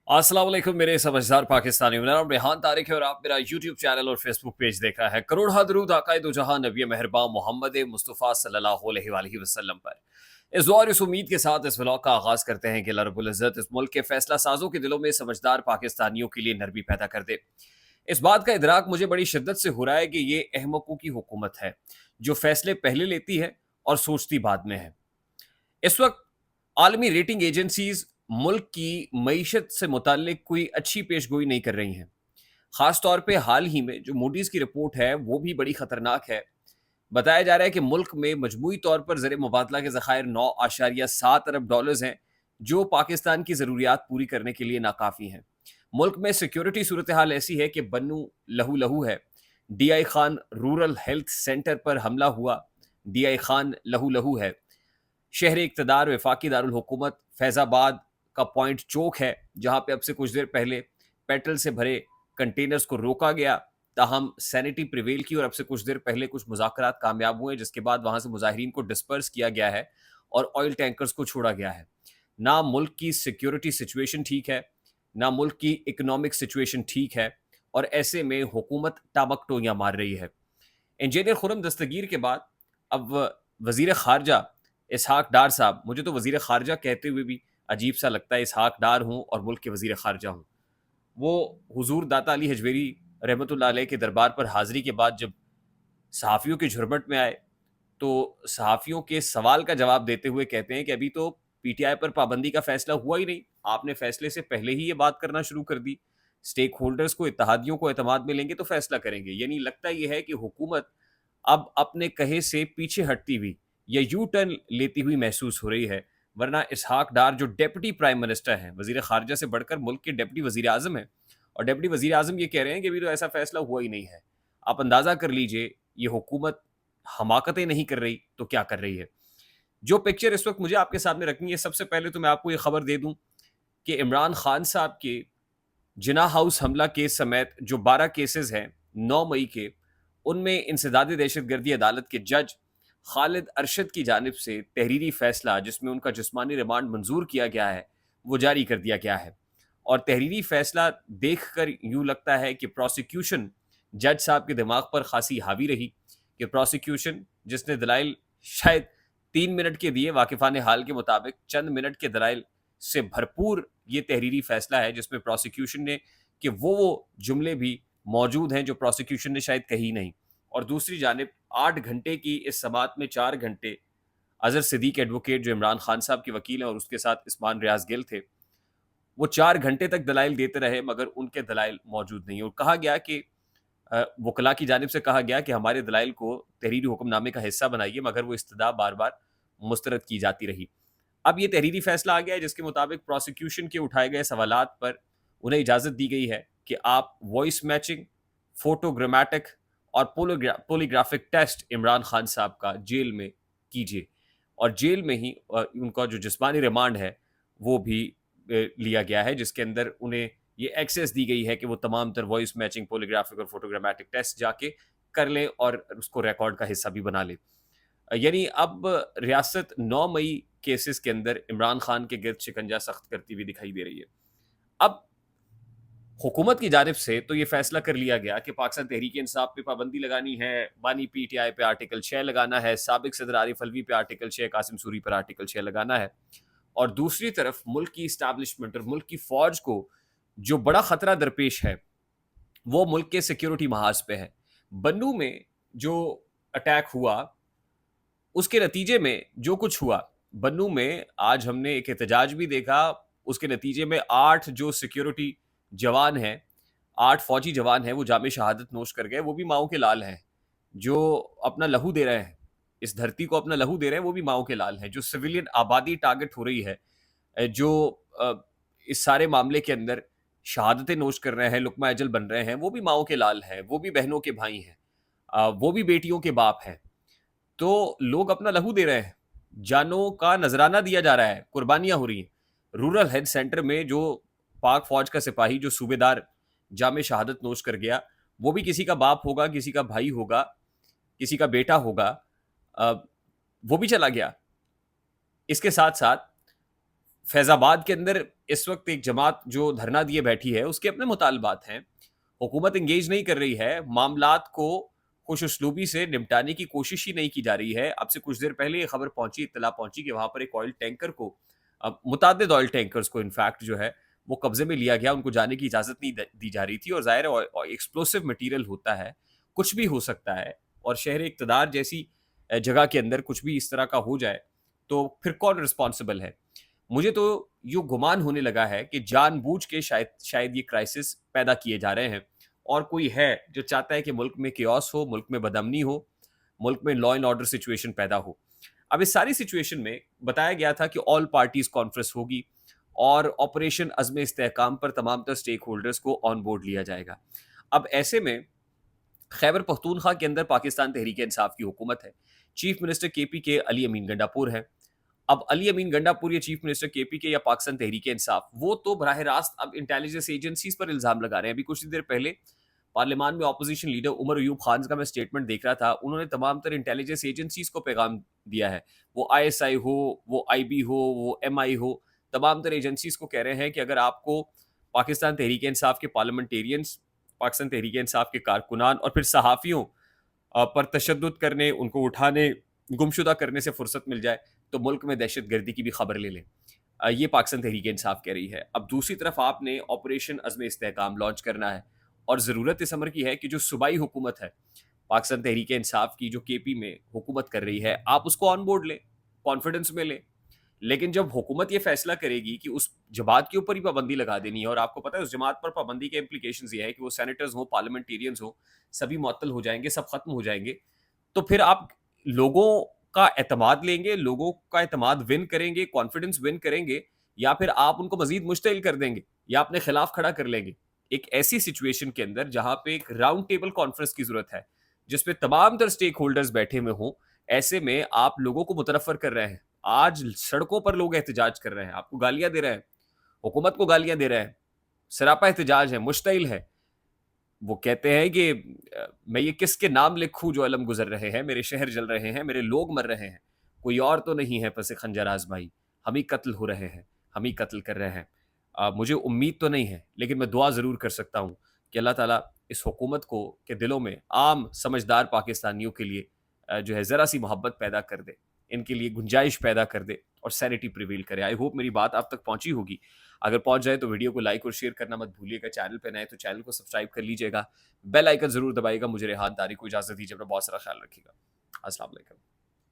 अस्सलाम वालेकुम मेरे समझदार पाकिस्तानी। मेरा नाम रेहान तारिक है और आप मेरा यूट्यूब चैनल और फेसबुक पेज देख रहा है। करोड़ दरूद आकाए दो जहां नबी मेहरबान मोहम्मद मुस्तफ़ा सल्लल्लाहु अलैहि वसल्लम पर। इस दुआ और इस उम्मीद के साथ इस व्लॉग का आगाज़ करते हैं कि अल्लाह रब्बुल इज़्ज़त इस मुल्क के फैसला साजों के दिलों में समझदार पाकिस्तानियों के लिए नरमी पैदा कर दे। इस बात का इदराक मुझे बड़ी शिद्दत से हो रहा है कि ये अहमकों की हुकूमत है जो फैसले पहले लेती है और सोचती बाद में है। इस वक्त आलमी रेटिंग एजेंसीज मुल्क की मईशत से मुतालिक कोई अच्छी पेशगोई नहीं कर रही हैं। खास तौर पे हाल ही में जो मूडीज की रिपोर्ट है वो भी बड़ी खतरनाक है। बताया जा रहा है कि मुल्क में मजमूई तौर पर ज़र मुबादला के ज़खायर 9.7 अरब डॉलर्स हैं जो पाकिस्तान की ज़रूरियात पूरी करने के लिए नाकाफ़ी हैं। मुल्क में सिक्योरिटी सूरत हाल ऐसी है कि बन्नू लहू लहू है। D I Khan rural health centre पर हमला हुआ। डी आई खान लहू लहू है। शहर इक़्तिदार वफाकी दारुल हुकूमत फैज़ाबाद का पॉइंट चौक है जहाँ पे अब से कुछ देर पहले पेट्रोल से भरे कंटेनर्स को रोका गया। ताहम सैनिटी प्रिवेल की और अब से कुछ देर पहले कुछ मुज़ाकरात कामयाब हुए जिसके बाद वहाँ से मुजाहिरीन को डिस्पर्स किया गया है और ऑयल टैंकर्स को छोड़ा गया है। ना मुल्क की सिक्योरिटी सिचुएशन ठीक है, ना मुल्क की इकोनॉमिक सिचुएशन ठीक है और ऐसे में हुकूमत टाबकटोइयाँ मार रही है। इंजीनियर खुरम दस्तगीर के बाद अब वज़ीर ख़ारजा इसहाक डार साहब, मुझे तो वज़ीर ख़ारजा कहते हुए भी अजीब सा लगता है, इसहाक डार हूँ और मुल्क के वज़ीर ख़ारजा हूँ। वो हुज़ूर दाता अली हजवेरी रहमतुल्लाह अलैह के दरबार पर हाज़िरी के बाद जब सहाफ़ियों की झुरमुट में आए, तो सहाफ़ियों के सवाल का जवाब देते हुए कहते हैं कि अभी तो पीटीआई पर पाबंदी का फ़ैसला हुआ ही नहीं, आपने फ़ैसले से पहले ही ये बात करना शुरू कर दी। स्टेक होल्डर्स को, इत्तेहादियों को एतमाद में लेंगे तो फ़ैसला करेंगे। यानी लगता ये है कि हुकूमत अब अपने कहे से पीछे हटती हुई या यू टर्न लेती हुई महसूस हो रही है। वरना इसहाक डार जो डेप्यूटी प्राइम मिनिस्टर हैं, वज़ीर ख़ारजा से बढ़कर मुल्क के डेप्यूटी वज़ीर आज़म हैं और डेप्यूटी वज़ीर आज़म ये कह रहे हैं कि अभी तो ऐसा फ़ैसला हुआ ही नहीं है। आप अंदाज़ा कर लीजिए ये हुकूमत हमाकतें नहीं कर रही तो क्या कर रही है। जो पिक्चर इस वक्त मुझे आपके सामने रखनी है, सबसे पहले तो मैं आपको ये खबर दे दूं कि इमरान खान साहब के जिना हाउस हमला केस समेत जो 12 केसेस हैं 9 मई के, उनमें इंसदाद दहशतगर्दी अदालत के जज खालिद अरशद की जानिब से तहरीरी फैसला जिसमें उनका जिस्मानी रिमांड मंजूर किया गया है वो जारी कर दिया गया है। और तहरीरी फैसला देख कर यूँ लगता है कि प्रोसिक्यूशन जज साहब के दिमाग पर खासी हावी रही कि प्रोसिक्यूशन जिसने दलाइल शायद 3 मिनट के दिए, वाकिफान हाल के मुताबिक चंद मिनट के दलाइल से भरपूर ये तहरीरी फैसला है जिसमें प्रोसिक्यूशन ने कि वो जुमले भी मौजूद हैं जो प्रोसिक्यूशन ने शायद कही नहीं। और दूसरी जानिब 8 घंटे की इस समात में 4 घंटे अजहर सिद्दीक एडवोकेट जो इमरान खान साहब के वकील हैं और उसके साथ इस्मान रियाज गिल थे, वो 4 घंटे तक दलाइल देते रहे मगर उनके दलाइल मौजूद नहीं। और कहा गया कि वकला की जानिब से कहा गया कि हमारे दलाइल को तहरीरी हुक्मनामे का हिस्सा बनाइए, मगर वो इस्तदा बार बार मुस्तरद की जाती रही। अब ये तहरीरी फैसला आ गया है जिसके मुताबिक प्रोसिक्यूशन के उठाए गए सवालात पर उन्हें इजाज़त दी गई है कि आप वॉइस मैचिंग, फोटोग्रामेटिक और पोलीग्राफिक टेस्ट इमरान खान साहब का जेल में कीजिए और जेल में ही उनका जो जिस्मानी रिमांड है वो भी लिया गया है जिसके अंदर उन्हें ये एक्सेस दी गई है कि वो तमाम तर वॉइस मैचिंग, पोलीग्राफिक और फोटोग्रामेटिक टेस्ट जाके कर लें और उसको रिकॉर्ड का हिस्सा भी बना लें। यानी अब रियासत 9 मई केसेस के अंदर इमरान खान के गिर्द शिकंजा सख्त करती हुई दिखाई दे रही है। अब हुकूमत की जानिब से तो ये फैसला कर लिया गया कि पाकिस्तान तहरीक इंसाफ पे पाबंदी लगानी है, बानी पीटीआई पे आर्टिकल 6 लगाना है, साबिक सदर आरिफ अलवी पे आर्टिकल 6, कासिम सूरी पर आर्टिकल 6 लगाना है। और दूसरी तरफ मुल्क की इस्टेब्लिशमेंट और मुल्क की फौज को जो बड़ा खतरा दरपेश है वो मुल्क के सिक्योरिटी महाज पे है। बन्नू में जो अटैक हुआ उसके नतीजे में जो कुछ हुआ, बन्नू में आज हमने एक एहतजाज भी देखा। उसके नतीजे में 8 जो सिक्योरिटी जवान हैं, 8 फौजी जवान हैं, वो जामे शहादत नोश कर गए। वो भी माओ के लाल हैं जो अपना लहू दे रहे हैं, इस धरती को अपना लहू दे रहे हैं, वो भी माओ के लाल हैं। जो सिविलियन आबादी टारगेट हो रही है, जो इस सारे मामले के अंदर शहादतें नोश कर रहे हैं, लुकमा अजल बन रहे हैं, वो भी माओ के लाल हैं, वो भी बहनों के भाई हैं, वो भी बेटियों के बाप हैं। तो लोग अपना लहू दे रहे हैं, जानों का नजराना दिया जा रहा है, कुर्बानियां हो रही हैं। रूरल हेल्थ सेंटर में जो पाक फौज का सिपाही, जो सूबेदार जामे शहादत नोश कर गया, वो भी किसी का बाप होगा, किसी का भाई होगा, किसी का बेटा होगा, वो भी चला गया। इसके साथ साथ فیض آباد کے اندر اس وقت ایک جماعت جو دھرنا دیے بیٹھی ہے اس کے اپنے مطالبات ہیں. حکومت انگیج نہیں کر رہی ہے, معاملات کو خوش اسلوبی سے نمٹانے کی کوشش ہی نہیں کی جا رہی ہے. اب سے کچھ دیر پہلے یہ خبر پہنچی, اطلاع پہنچی کہ وہاں پر ایک آئل ٹینکر کو, متعدد آئل ٹینکرز کو انفیکٹ جو ہے وہ قبضے میں لیا گیا, ان کو جانے کی اجازت نہیں دی جا رہی تھی. اور ظاہر ہے ایکسپلوسو مٹیریل ہوتا ہے, کچھ بھی ہو سکتا ہے, اور شہر اقتدار جیسی جگہ کے اندر کچھ بھی اس طرح کا ہو جائے تو پھر کون رسپانسبل ہے؟ مجھے تو یوں گمان ہونے لگا ہے کہ جان بوجھ کے شاید یہ کرائسس پیدا کیے جا رہے ہیں, اور کوئی ہے جو چاہتا ہے کہ ملک میں کیوس ہو, ملک میں بدامنی ہو, ملک میں لا اینڈ آرڈر سچویشن پیدا ہو. اب اس ساری سچویشن میں بتایا گیا تھا کہ آل پارٹیز کانفرنس ہوگی اور آپریشن عزم استحکام پر تمام تر سٹیک ہولڈرز کو آن بورڈ لیا جائے گا. اب ایسے میں خیبر پختونخوا کے اندر پاکستان تحریک انصاف کی حکومت ہے, چیف منسٹر کے پی کے علی امین گنڈا پور ہے. اب علی امین گنڈا پور یا چیف منسٹر کے پی کے یا پاکستان تحریک انصاف, وہ تو براہ راست اب انٹیلیجنس ایجنسیز پر الزام لگا رہے ہیں. ابھی کچھ دیر پہلے پارلیمان میں اپوزیشن لیڈر عمر ایوب خان کا میں سٹیٹمنٹ دیکھ رہا تھا, انہوں نے تمام تر انٹیلیجنس ایجنسیز کو پیغام دیا ہے, وہ آئی ایس آئی ہو, وہ آئی بی ہو, وہ ایم آئی ہو, تمام تر ایجنسیز کو کہہ رہے ہیں کہ اگر آپ کو پاکستان تحریک انصاف کے پارلیمنٹیرینز, پاکستان تحریک انصاف کے کارکنان اور پھر صحافیوں پر تشدد کرنے, ان کو اٹھانے, گمشدہ کرنے سے فرصت مل جائے تو ملک میں دہشت گردی کی بھی خبر لے لیں. یہ پاکستان تحریک انصاف کہہ رہی ہے. اب دوسری طرف آپ نے آپریشن عزم استحکام لانچ کرنا ہے, اور ضرورت اس امر کی ہے کہ جو صوبائی حکومت ہے پاکستان تحریک انصاف کی, جو کے پی میں حکومت کر رہی ہے, آپ اس کو آن بورڈ لیں, کانفیڈنس میں لیں. لیکن جب حکومت یہ فیصلہ کرے گی کہ اس جماعت کے اوپر ہی پابندی لگا دینی ہے, اور آپ کو پتہ ہے اس جماعت پر پابندی کے امپلیکیشنز یہ ہے کہ وہ سینیٹرز ہوں, پارلیمنٹیرینز ہوں, سبھی معطل ہو جائیں گے, سب ختم ہو جائیں گے. تو پھر آپ لوگوں کا اعتماد لیں گے, لوگوں کا اعتماد ون کریں گے, کانفیڈنس ون کریں گے, یا پھر آپ ان کو مزید مشتعل کر دیں گے یا اپنے خلاف کھڑا کر لیں گے. ایک ایسی سچویشن کے اندر جہاں پہ ایک راؤنڈ ٹیبل کانفرنس کی ضرورت ہے, جس پہ تمام تر سٹیک ہولڈرز بیٹھے ہوئے ہوں, ایسے میں آپ لوگوں کو متنفر کر رہے ہیں. آج سڑکوں پر لوگ احتجاج کر رہے ہیں, آپ کو گالیاں دے رہے ہیں, حکومت کو گالیاں دے رہے ہیں, سراپا احتجاج ہے, مشتعل ہے. وہ کہتے ہیں کہ میں یہ کس کے نام لکھوں جو علم گزر رہے ہیں, میرے شہر جل رہے ہیں, میرے لوگ مر رہے ہیں, کوئی اور تو نہیں ہے پس خنجر آزمائی, ہم ہی قتل ہو رہے ہیں, ہم ہی قتل کر رہے ہیں. مجھے امید تو نہیں ہے, لیکن میں دعا ضرور کر سکتا ہوں کہ اللہ تعالیٰ اس حکومت کو کے دلوں میں عام سمجھدار پاکستانیوں کے لیے جو ہے ذرا سی محبت پیدا کر دے, ان کے لیے گنجائش پیدا کر دے, اور سینیٹی پریویل کرے. آئی ہوپ میری بات آپ تک پہنچی ہوگی. اگر پہنچ جائے تو ویڈیو کو لائک اور شیئر کرنا مت بھولیے گا. چینل پہ نئے تو چینل کو سبسکرائب کر لیجیے گا, بیل آئیکن ضرور دبائیے گا. مجھے ریحان طارق کو اجازت دیجیے, اپنا بہت سارا خیال رکھیے گا. السلام علیکم.